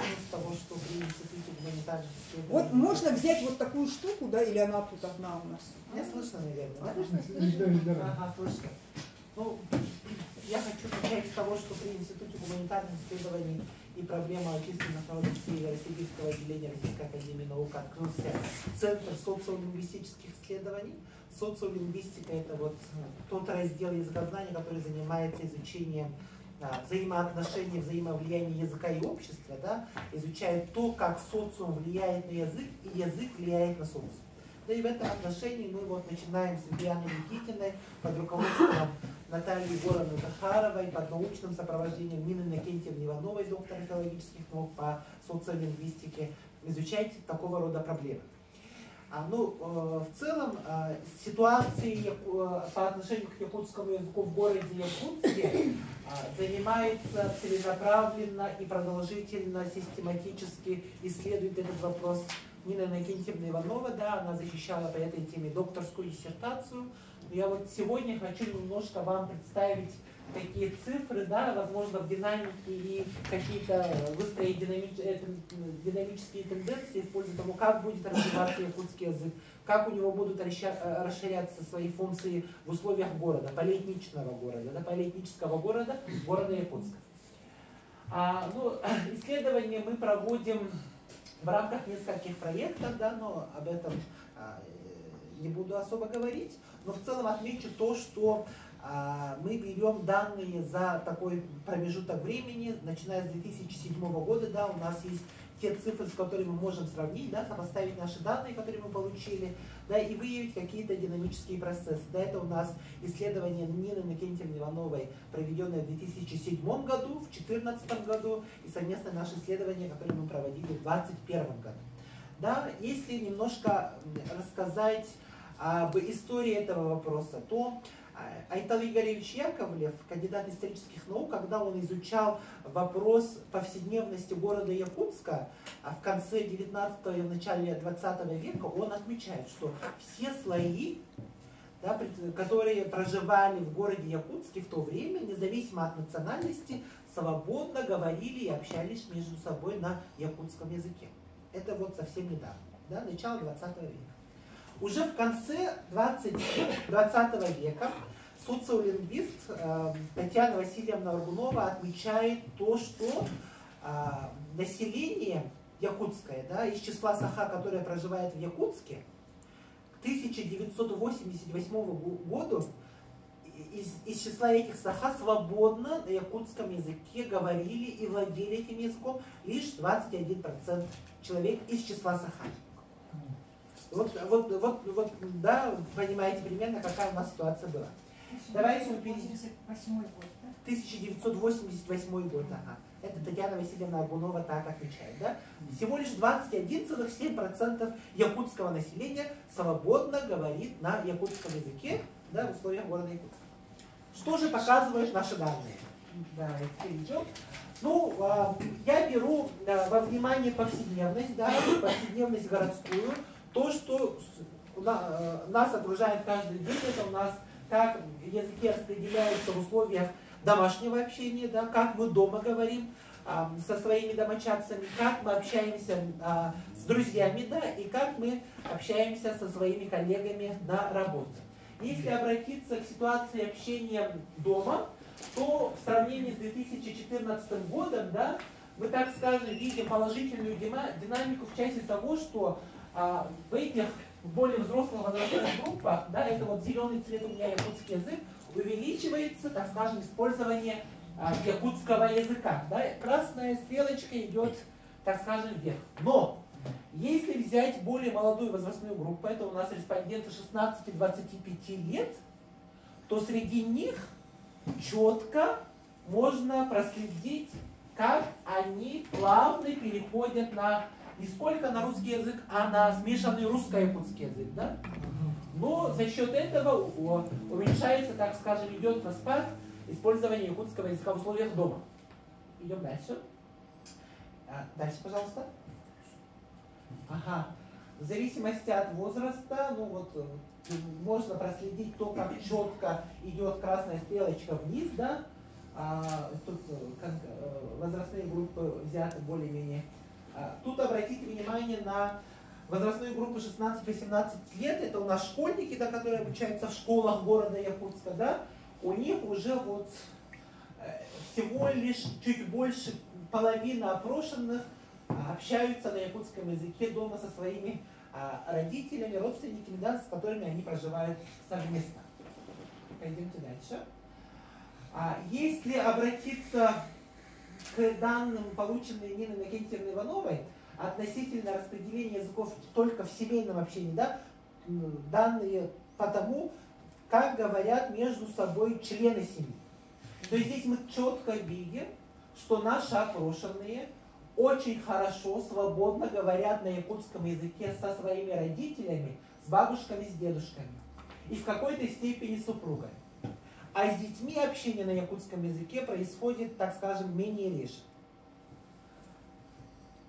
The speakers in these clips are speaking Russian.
с того, что при институте гуманитарных исследований. Вот можно взять вот такую штуку, да, или она тут одна у нас? Меня слышно, наверное, да? Да. Ага, слышно. Ну, я хочу начать с того, что при Институте гуманитарных исследований и проблема численных народов Сибирского отделения Российской академии наук открылся Центр социолингвистических исследований. Социолингвистика — это вот тот раздел языкознания, который занимается изучением взаимоотношений, взаимовлияния языка и общества, да, изучает то, как социум влияет на язык, и язык влияет на социум. Да и в этом отношении мы вот начинаем с Ильяны Никитиной под руководством Натальи Егоровны Захаровой, под научным сопровождением Нины Иннокентьевны Ивановой, доктора филологических наук по социолингвистике, изучать такого рода проблемы. В целом, ситуации по отношению к якутскому языку в городе Якутске занимается целенаправленно и продолжительно, систематически исследует этот вопрос Нина Иннокентьевна Иванова. Да, она защищала по этой теме докторскую диссертацию. Но я вот сегодня хочу немножко вам представить такие цифры, да, возможно, в динамике и какие-то выстроить динамические тенденции в пользу того, как будет развиваться якутский язык, как у него будут расширяться свои функции в условиях города, полиэтничного города, да, полиэтнического города Якутска. Исследования мы проводим в рамках нескольких проектов, да, но об этом не буду особо говорить. Но в целом отмечу то, что мы берем данные за такой промежуток времени, начиная с 2007 года, да, у нас есть те цифры, с которыми мы можем сравнить, да, сопоставить наши данные, которые мы получили, да, и выявить какие-то динамические процессы. Да, это у нас исследование Нины Иннокентьевны Ивановой, проведенное в 2007 году, в 2014 году, и совместное наше исследование, которое мы проводили в 2021 году. Да, если немножко рассказать об истории этого вопроса, то Айтал Игоревич Яковлев, кандидат исторических наук, когда он изучал вопрос повседневности города Якутска в конце 19 и в начале 20 века, он отмечает, что все слои, да, которые проживали в городе Якутске в то время, независимо от национальности, свободно говорили и общались между собой на якутском языке. Это вот совсем недавно, да, начало 20 века. Уже в конце 20 века социолингвист Татьяна Васильевна Аргунова отмечает то, что население якутское, да, из числа саха, которое проживает в Якутске, к 1988 году из числа этих саха свободно на якутском языке говорили и владели этим языком лишь 21% человек из числа саха. Вот, да, понимаете примерно, какая у нас ситуация была. Давайте увидим. 1988 год. Ага. Это Татьяна Васильевна Аргунова так отвечает. Да? Всего лишь 21,7% якутского населения свободно говорит на якутском языке, да, в условиях города Якутска. Что же показывают наши данные? Давайте перейдем. Ну, я беру во внимание повседневность, да, повседневность городскую. То, что нас окружает каждый день, это у нас как языки распределяются в условиях домашнего общения, да, как мы дома говорим со своими домочадцами, как мы общаемся с друзьями, да, и как мы общаемся со своими коллегами на работе. Если обратиться к ситуации общения дома, то в сравнении с 2014 годом, да, мы, так скажем, видим положительную динамику в части того, что в этих более взрослых возрастных группах, да, это вот зеленый цвет у меня якутский язык, увеличивается, так скажем, использование якутского языка. Да, красная стрелочка идет, так скажем, вверх. Но если взять более молодую возрастную группу, это у нас респонденты 16-25 лет, то среди них четко можно проследить, как они плавно переходят не сколько на русский язык, а на смешанный русско-якутский язык. Да? Но за счет этого уменьшается, так скажем, идет на спад использование якутского языка в условиях дома. Идем дальше. Дальше, пожалуйста. Ага. В зависимости от возраста, ну вот, можно проследить то, как четко идет красная стрелочка вниз, да? Тут возрастные группы взяты более-менее. Тут обратите внимание на возрастную группу 16-18 лет. Это у нас школьники, да, которые обучаются в школах города Якутска. Да? У них уже вот всего лишь чуть больше половины опрошенных общаются на якутском языке дома со своими родителями, родственниками, да, с которыми они проживают совместно. Пойдемте дальше. Если обратиться к данным, полученным Ниной Иннокентьевной Ивановой, относительно распределения языков только в семейном общении, да, данные по тому, как говорят между собой члены семьи. То есть здесь мы четко видим, что наши опрошенные очень хорошо, свободно говорят на якутском языке со своими родителями, с бабушками, с дедушками и в какой-то степени с супругами. А с детьми общение на якутском языке происходит, так скажем, менее реже.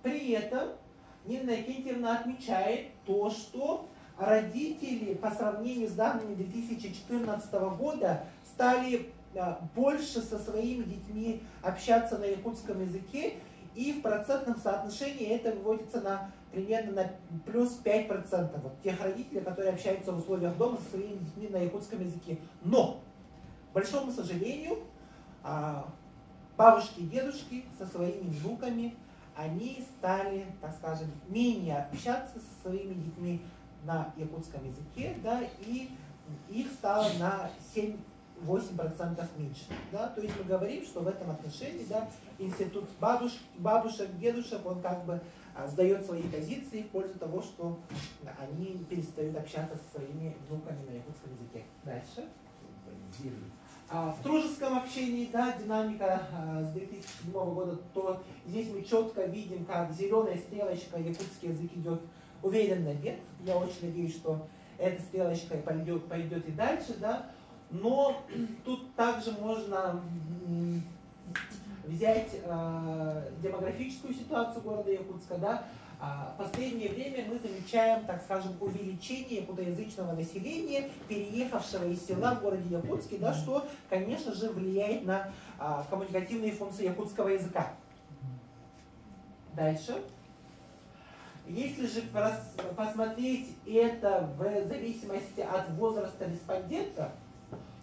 При этом Нина Иннокентьевна отмечает то, что родители по сравнению с данными 2014 года стали больше со своими детьми общаться на якутском языке, и в процентном соотношении это выводится на примерно на плюс 5% вот, тех родителей, которые общаются в условиях дома со своими детьми на якутском языке. Но, к большому сожалению, бабушки и дедушки со своими внуками, они стали, так скажем, менее общаться со своими детьми на якутском языке, да, и их стало на 7-8% меньше. Да? То есть мы говорим, что в этом отношении, да, институт бабушек, дедушек, он как бы сдает свои позиции в пользу того, что они перестают общаться со своими внуками на якутском языке. Дальше. В дружеском общении, да, динамика с 2007 года, то здесь мы четко видим, как зеленая стрелочка, якутский язык идет уверенно вверх. Я очень надеюсь, что эта стрелочка пойдет и дальше, да. Но тут также можно взять демографическую ситуацию города Якутска, да. В последнее время мы замечаем, так скажем, увеличение якутоязычного населения, переехавшего из села в городе Якутске, да, что, конечно же, влияет на коммуникативные функции якутского языка. Дальше. Если же посмотреть это в зависимости от возраста респондента,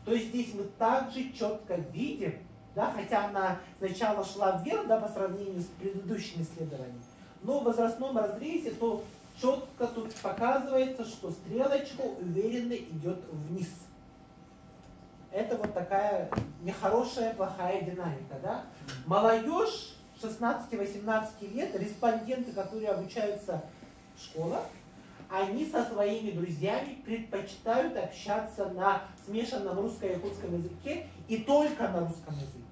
то здесь мы также четко видим, да, хотя она сначала шла вверх, да, по сравнению с предыдущими исследованиями, но в возрастном разрезе то четко тут показывается, что стрелочка уверенно идет вниз. Это вот такая нехорошая, плохая динамика. Да? Молодежь 16-18 лет, респонденты, которые обучаются в школах, они со своими друзьями предпочитают общаться на смешанном русско-якутском языке и только на русском языке.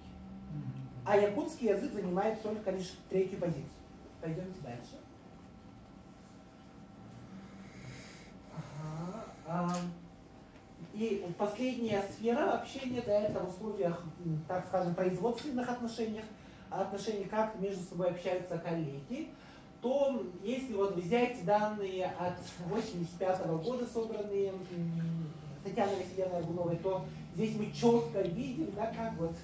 А якутский язык занимает только лишь 3-ю позицию. Пойдемте дальше. И последняя сфера общения, да, это в условиях, так скажем, производственных отношений, как между собой общаются коллеги, то если вот взять данные от 1985 года, собранные Татьяной Васильевной Аргуновой, то здесь мы четко видим, да, как вот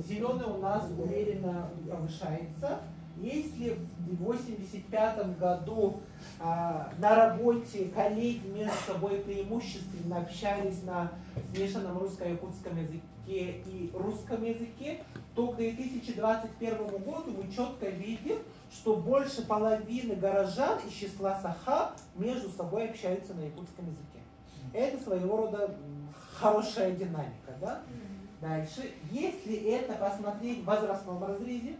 зеленый у нас уверенно повышается. Если в 1985 году на работе коллеги между собой преимущественно общались на смешанном русско-якутском языке и русском языке, то к 2021 году мы четко видим, что больше половины горожан из числа Саха между собой общаются на якутском языке. Это своего рода хорошая динамика. Да? Дальше, если это посмотреть в возрастном разрезе,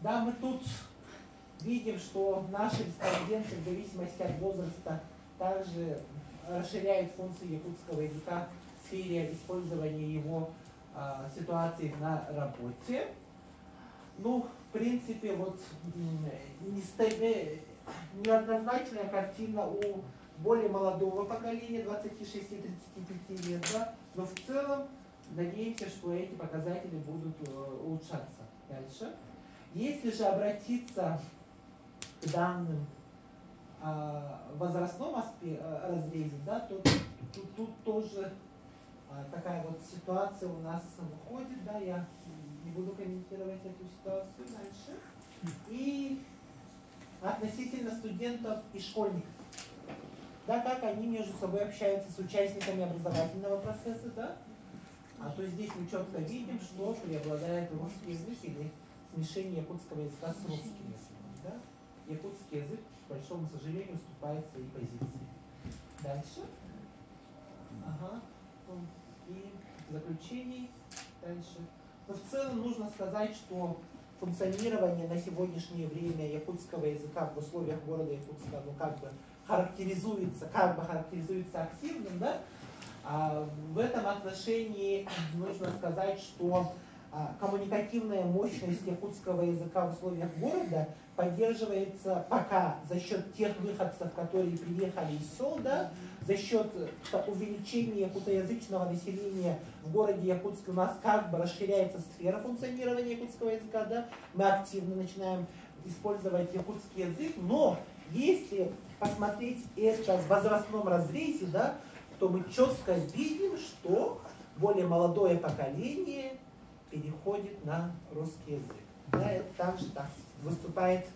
да, мы тут видим, что наши респонденты в зависимости от возраста также расширяют функции якутского языка в сфере использования его ситуации на работе. Ну, в принципе, вот неоднозначная картина у более молодого поколения, 26-35 лет, да, но в целом надеемся, что эти показатели будут улучшаться дальше. Если же обратиться к данным в возрастном разрезе, да, то тут тоже такая вот ситуация у нас выходит. Да, я Не буду комментировать эту ситуацию дальше. И относительно студентов и школьников. Да, как они между собой общаются с участниками образовательного процесса, да? А то здесь мы четко видим, что преобладает русский язык или смешение якутского языка с русским языком. Да? Якутский язык, к большому сожалению, уступает своей позиции. Дальше. Ага. И в заключении дальше. Но в целом нужно сказать, что функционирование на сегодняшнее время якутского языка в условиях города Якутска, ну, как бы характеризуется активным, да? А в этом отношении нужно сказать, что коммуникативная мощность якутского языка в условиях города поддерживается пока за счет тех выходцев, которые приехали из сел, да, за счет увеличения якутоязычного населения в городе Якутске у нас как бы расширяется сфера функционирования якутского языка, да, мы активно начинаем использовать якутский язык, но если посмотреть это в возрастном разрезе, да, то мы четко видим, что более молодое поколение переходит на русский язык. Да, это также так выступает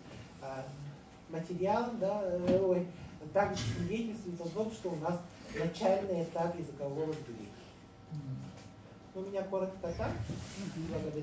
материалом, да, также свидетельствует о том, что у нас начальный этап языкового сдвига. У меня коротко так. Благодарю.